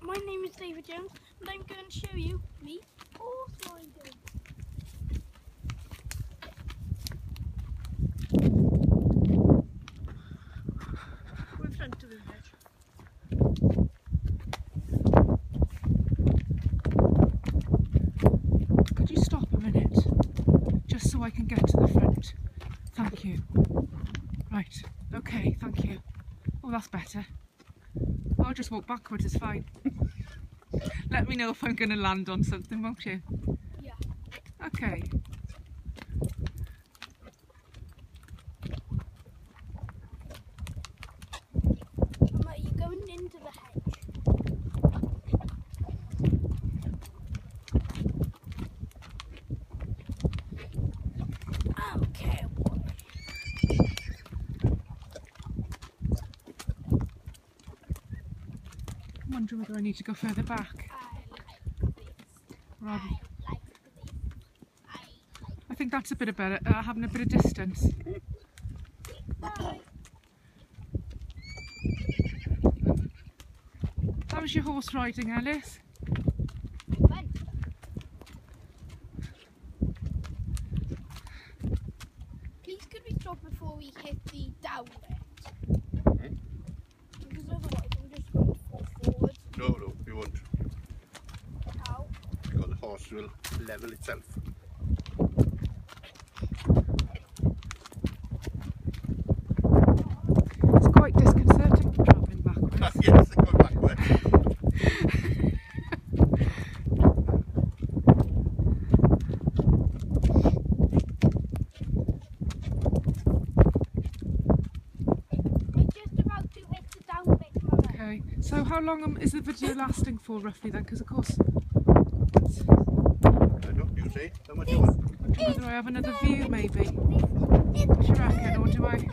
my name is David Jones and I'm going to show you me horse riding. We're in front of the hedge. Could you stop a minute? Just so I can get to the front. Thank you. Right, okay, thank you. Oh, that's better. I'll just walk backwards, it's fine. Let me know if I'm going to land on something, won't you? Yeah. Okay. Are you going into the hedge? Okay. I'm wondering whether I need to go further back. Rather. I think that's a bit better, having a bit of distance. How was your horse riding, Alice? Fun. Please could we stop before we hit the down bit? Because otherwise I'm just going to fall forward. No, we won't. How? Because the horse will level itself. It's quite disconcerting travelling backwards. Yes, they go backwards. We're just about to hit the down bit, Mama. Okay, so how long is the video lasting for roughly then? Because of course, I don't know, you say how much you want. whether I have another view maybe. What do you reckon, or do I?